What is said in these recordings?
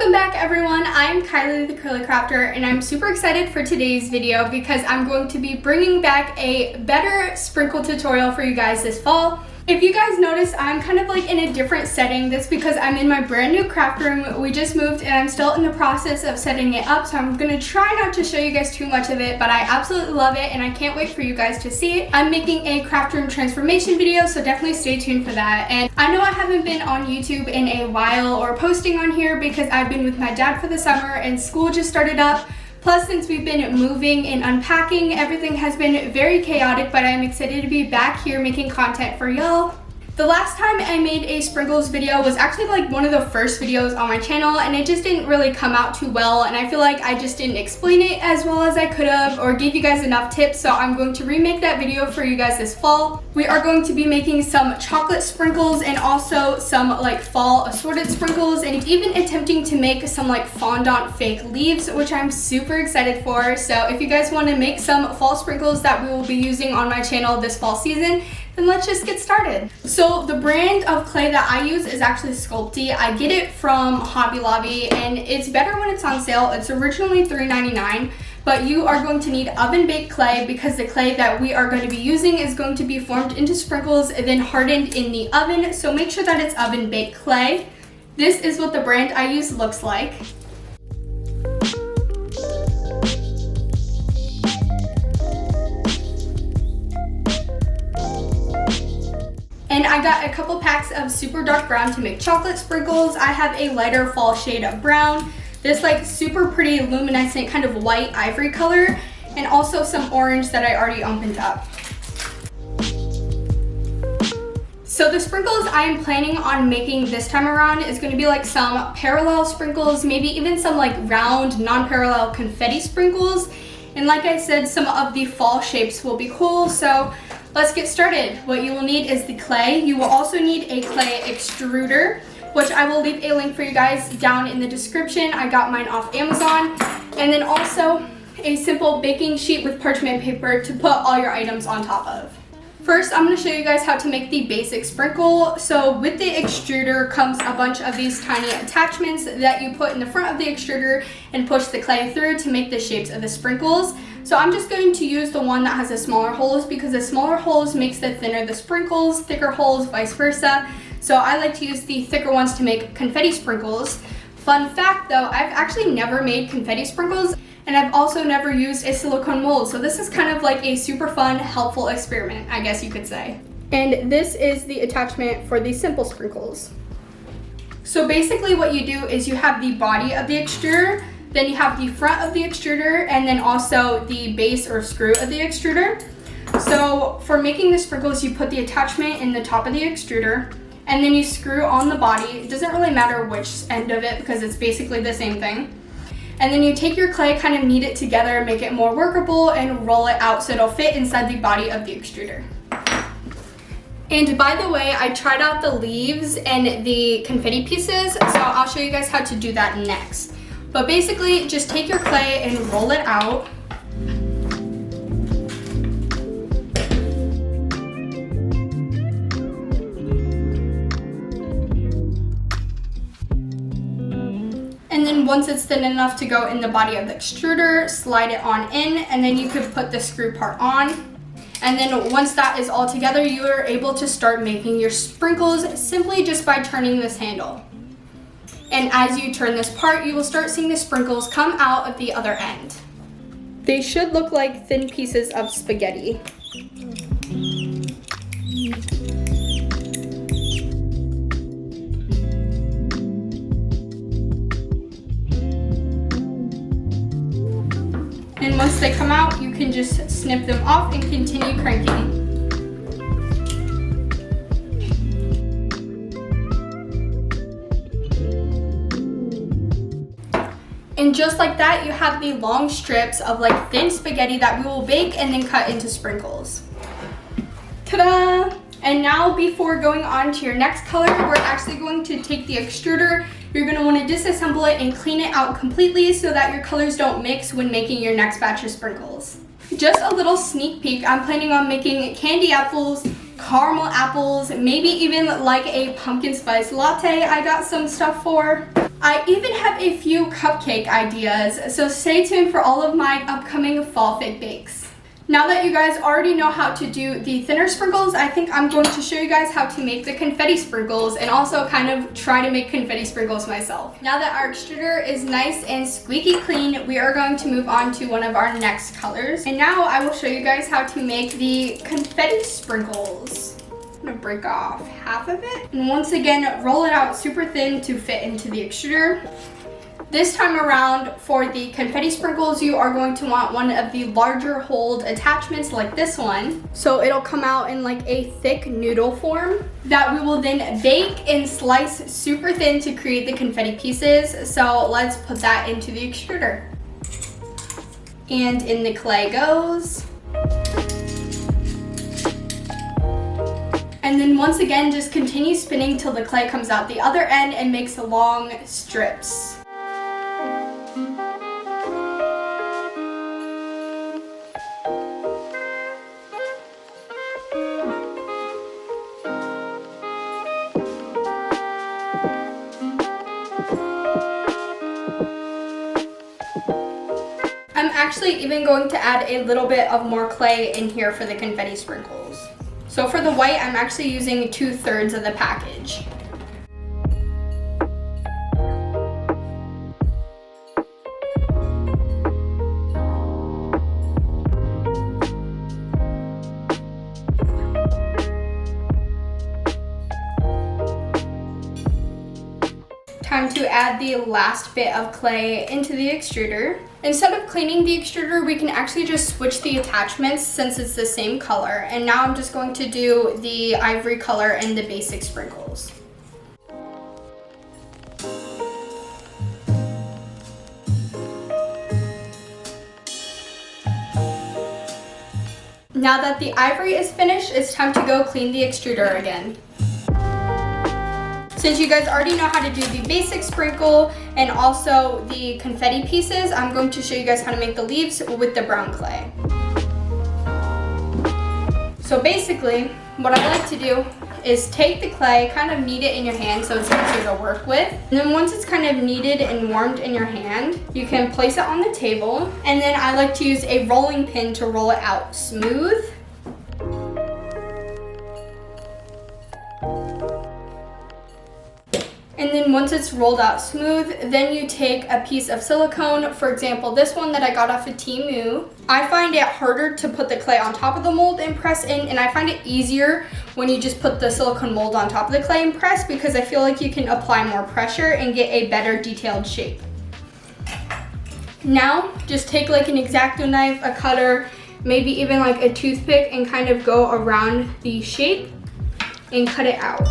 Welcome back everyone, I'm Kylie the Curly Crafter and I'm super excited for today's video because I'm going to be bringing back a better sprinkle tutorial for you guys this fall. If you guys notice, I'm kind of like in a different setting. That's because I'm in my brand new craft room. We just moved and I'm still in the process of setting it up, so I'm gonna try not to show you guys too much of it, but I absolutely love it and I can't wait for you guys to see it. I'm making a craft room transformation video, so definitely stay tuned for that. And I know I haven't been on YouTube in a while or posting on here because I've been with my dad for the summer and school just started up. Plus, since we've been moving and unpacking, everything has been very chaotic, but I'm excited to be back here making content for y'all. The last time I made a sprinkles video was actually like one of the first videos on my channel, and it just didn't really come out too well, and I feel like I just didn't explain it as well as I could have or give you guys enough tips, so I'm going to remake that video for you guys this fall. We are going to be making some chocolate sprinkles and also some like fall assorted sprinkles, and even attempting to make some like fondant fake leaves, which I'm super excited for. So if you guys want to make some fall sprinkles that we will be using on my channel this fall season, then let's just get started. So the brand of clay that I use is actually Sculpty. I get it from Hobby Lobby and it's better when it's on sale. It's originally $3.99, but you are going to need oven baked clay because the clay that we are going to be using is going to be formed into sprinkles and then hardened in the oven. So make sure that it's oven baked clay. This is what the brand I use looks like. And I got a couple packs of super dark brown to make chocolate sprinkles. I have a lighter fall shade of brown, this like super pretty luminescent kind of white ivory color, and also some orange that I already opened up. So the sprinkles I'm planning on making this time around is going to be like some parallel sprinkles, maybe even some like round non-parallel confetti sprinkles. And like I said, some of the fall shapes will be cool, so let's get started. What you will need is the clay. You will also need a clay extruder, which I will leave a link for you guys down in the description. I got mine off Amazon. And then also a simple baking sheet with parchment paper to put all your items on top of. First, I'm going to show you guys how to make the basic sprinkle. So with the extruder comes a bunch of these tiny attachments that you put in the front of the extruder and push the clay through to make the shapes of the sprinkles. So I'm just going to use the one that has the smaller holes because the smaller holes makes the thinner the sprinkles, thicker holes vice versa. So I like to use the thicker ones to make confetti sprinkles. Fun fact though, I've actually never made confetti sprinkles, and I've also never used a silicone mold. So this is kind of like a super fun, helpful experiment, I guess you could say. And this is the attachment for the simple sprinkles. So basically what you do is you have the body of the extruder, then you have the front of the extruder, and then also the base or screw of the extruder. So for making the sprinkles, you put the attachment in the top of the extruder, and then you screw on the body. It doesn't really matter which end of it because it's basically the same thing. And then you take your clay, kind of knead it together, make it more workable, and roll it out so it'll fit inside the body of the extruder. And by the way, I tried out the leaves and the confetti pieces, so I'll show you guys how to do that next. But basically, just take your clay and roll it out. And then once it's thin enough to go in the body of the extruder, slide it on in, and then you could put the screw part on. And then once that is all together, you are able to start making your sprinkles simply just by turning this handle. And as you turn this part, you will start seeing the sprinkles come out of the other end. They should look like thin pieces of spaghetti. And once they come out, you can just snip them off and continue cranking. And just like that, you have the long strips of like thin spaghetti that we will bake and then cut into sprinkles. Ta-da! And now before going on to your next color, we're actually going to take the extruder. You're going to want to disassemble it and clean it out completely so that your colors don't mix when making your next batch of sprinkles. Just a little sneak peek, I'm planning on making candy apples, caramel apples, maybe even like a pumpkin spice latte I got some stuff for. I even have a few cupcake ideas, so stay tuned for all of my upcoming fall fig bakes. Now that you guys already know how to do the thinner sprinkles, I think I'm going to show you guys how to make the confetti sprinkles and also kind of try to make confetti sprinkles myself. Now that our extruder is nice and squeaky clean, we are going to move on to one of our next colors. And now I will show you guys how to make the confetti sprinkles. I'm gonna break off half of it. And once again, roll it out super thin to fit into the extruder. This time around, for the confetti sprinkles, you are going to want one of the larger hold attachments like this one. So it'll come out in like a thick noodle form that we will then bake and slice super thin to create the confetti pieces. So let's put that into the extruder. And in the clay goes. And then once again, just continue spinning till the clay comes out the other end and makes long strips. I'm actually even going to add a little bit of more clay in here for the confetti sprinkles. So for the white, I'm actually using 2/3 of the package. Time to add the last bit of clay into the extruder. Instead of cleaning the extruder, we can actually just switch the attachments since it's the same color. And now I'm just going to do the ivory color and the basic sprinkles. Now that the ivory is finished, it's time to go clean the extruder again. Since you guys already know how to do the basic sprinkle and also the confetti pieces, I'm going to show you guys how to make the leaves with the brown clay. So basically, what I like to do is take the clay, kind of knead it in your hand so it's easier to work with. And then once it's kind of kneaded and warmed in your hand, you can place it on the table. And then I like to use a rolling pin to roll it out smooth. And then once it's rolled out smooth, then you take a piece of silicone. For example, this one that I got off of Temu. I find it harder to put the clay on top of the mold and press in, and I find it easier when you just put the silicone mold on top of the clay and press, because I feel like you can apply more pressure and get a better detailed shape. Now, just take like an X-Acto knife, a cutter, maybe even like a toothpick, and kind of go around the shape and cut it out.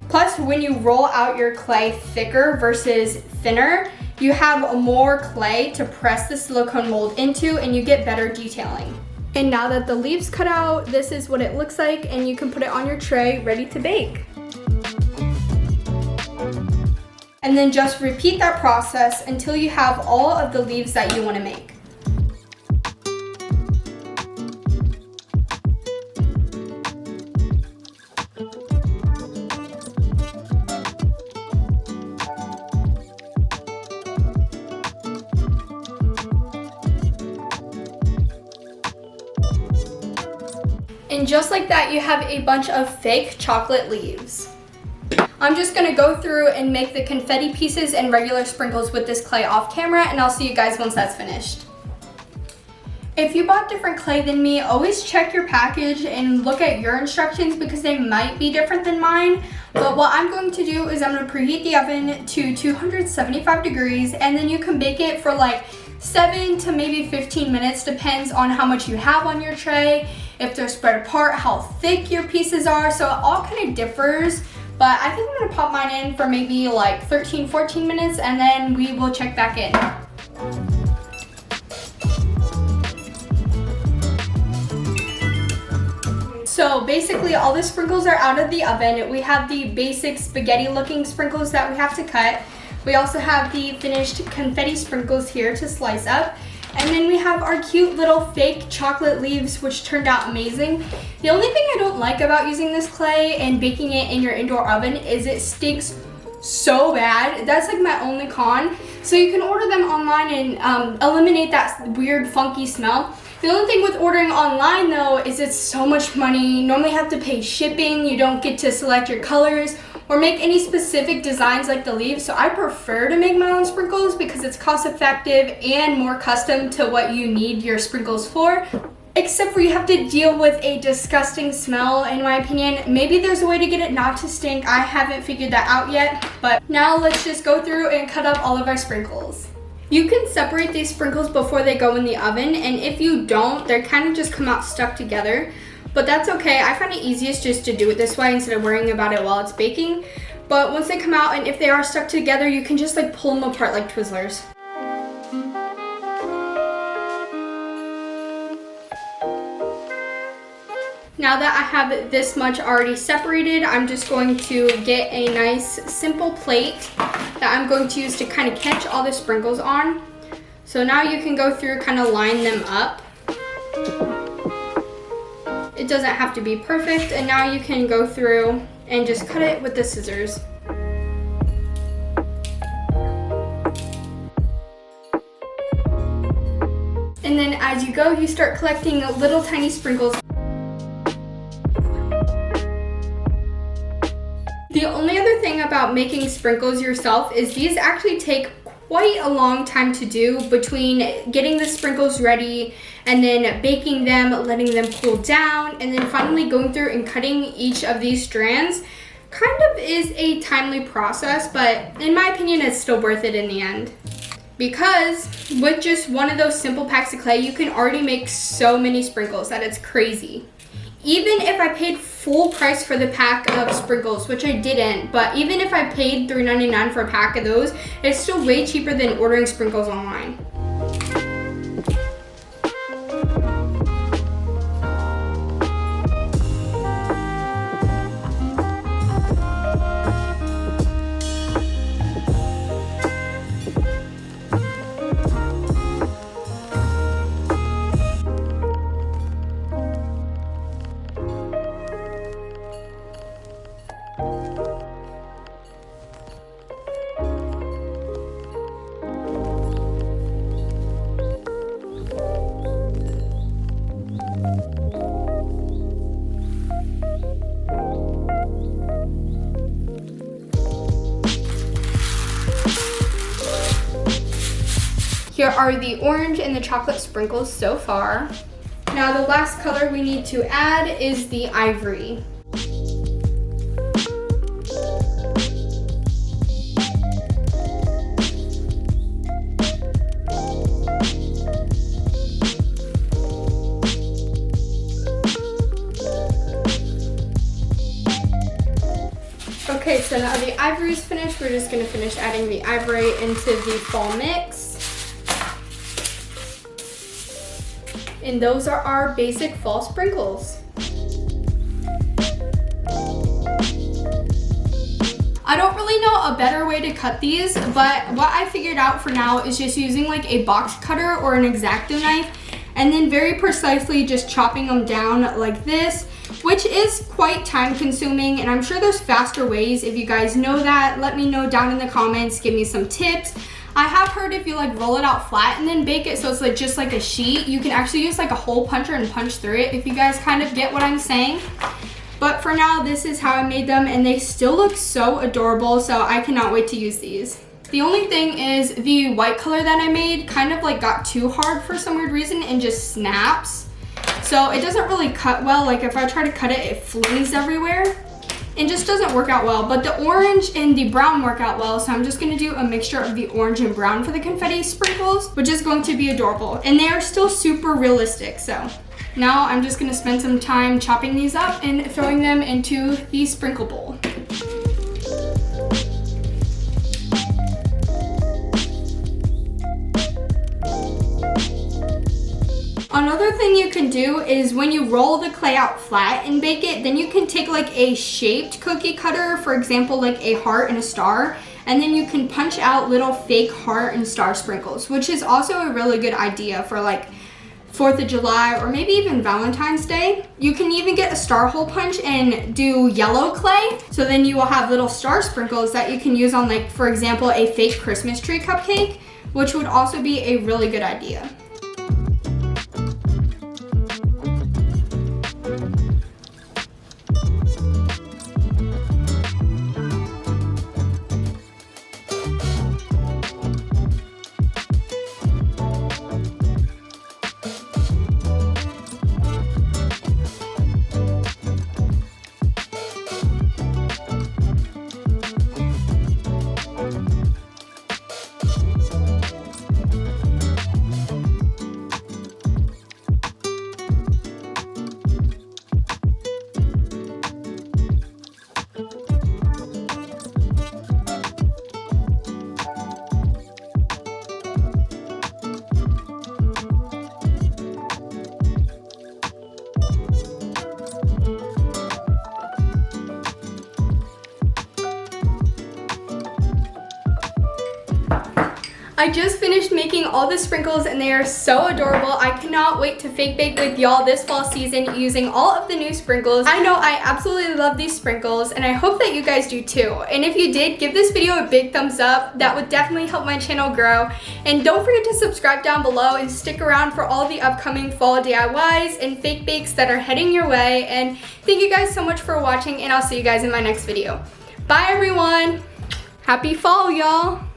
Plus, when you roll out your clay thicker versus thinner, you have more clay to press the silicone mold into and you get better detailing. And now that the leaves cut out, this is what it looks like, and you can put it on your tray ready to bake. And then just repeat that process until you have all of the leaves that you want to make. And just like that, you have a bunch of fake chocolate leaves. I'm just gonna go through and make the confetti pieces and regular sprinkles with this clay off camera, and I'll see you guys once that's finished. If you bought different clay than me, always check your package and look at your instructions because they might be different than mine. But what I'm going to do is I'm gonna preheat the oven to 275 degrees, and then you can bake it for like 7 to maybe 15 minutes, depends on how much you have on your tray, if they're spread apart, how thick your pieces are, so it all kind of differs. But I think I'm gonna pop mine in for maybe like 13, 14 minutes, and then we will check back in. So basically all the sprinkles are out of the oven. We have the basic spaghetti looking sprinkles that we have to cut. We also have the finished confetti sprinkles here to slice up. And then we have our cute little fake chocolate leaves, which turned out amazing. The only thing I don't like about using this clay and baking it in your indoor oven is it stinks so bad. That's like my only con. So you can order them online and eliminate that weird funky smell. The only thing with ordering online though is it's so much money. You normally have to pay shipping. You don't get to select your colors or make any specific designs like the leaves. So I prefer to make my own sprinkles because it's cost effective and more custom to what you need your sprinkles for. Except for you have to deal with a disgusting smell, in my opinion. Maybe there's a way to get it not to stink. I haven't figured that out yet. But now let's just go through and cut up all of our sprinkles. You can separate these sprinkles before they go in the oven, and if you don't, they kind of just come out stuck together. But that's okay. I find it easiest just to do it this way instead of worrying about it while it's baking. But once they come out, and if they are stuck together, you can just like pull them apart like Twizzlers. Now that I have this much already separated, I'm just going to get a nice simple plate that I'm going to use to kind of catch all the sprinkles on. So now you can go through, kind of line them up. It doesn't have to be perfect, and now you can go through and just cut it with the scissors. And then as you go, you start collecting little tiny sprinkles. The only other thing about making sprinkles yourself is these actually take quite a long time to do, between getting the sprinkles ready and then baking them, letting them cool down, and then finally going through and cutting each of these strands. Kind of is a timely process, but in my opinion, it's still worth it in the end. Because with just one of those simple packs of clay, you can already make so many sprinkles that it's crazy. Even if I paid full price for the pack of sprinkles, which I didn't, but even if I paid $3.99 for a pack of those, it's still way cheaper than ordering sprinkles online. Here are the orange and the chocolate sprinkles so far. Now the last color we need to add is the ivory. Okay, so now the ivory is finished. We're just gonna finish adding the ivory into the fall mix. And those are our basic fall sprinkles. I don't really know a better way to cut these, but what I figured out for now is just using like a box cutter or an X-Acto knife, and then very precisely just chopping them down like this, which is quite time consuming, and I'm sure there's faster ways. If you guys know that, let me know down in the comments, give me some tips. I have heard if you like roll it out flat and then bake it so it's like just like a sheet, you can actually use like a hole puncher and punch through it, if you guys kind of get what I'm saying. But for now, this is how I made them, and they still look so adorable, so I cannot wait to use these. The only thing is the white color that I made kind of like got too hard for some weird reason and just snaps. So it doesn't really cut well. Like if I try to cut it, it flees everywhere. It just doesn't work out well, but the orange and the brown work out well, so I'm just gonna do a mixture of the orange and brown for the confetti sprinkles, which is going to be adorable, and they are still super realistic. So now I'm just gonna spend some time chopping these up and throwing them into the sprinkle bowl. Another thing you can do is when you roll the clay out flat and bake it, then you can take like a shaped cookie cutter, for example, like a heart and a star, And then you can punch out little fake heart and star sprinkles, which is also a really good idea for like 4th of July or maybe even Valentine's Day. You can even get a star hole punch and do yellow clay. So then you will have little star sprinkles that you can use on, like, for example, a fake Christmas tree cupcake, which would also be a really good idea. I just finished making all the sprinkles and they are so adorable. I cannot wait to fake bake with y'all this fall season using all of the new sprinkles. I know I absolutely love these sprinkles and I hope that you guys do too. And if you did, give this video a big thumbs up. That would definitely help my channel grow. And don't forget to subscribe down below and stick around for all the upcoming fall DIYs and fake bakes that are heading your way. And thank you guys so much for watching and I'll see you guys in my next video. Bye everyone. Happy fall, y'all.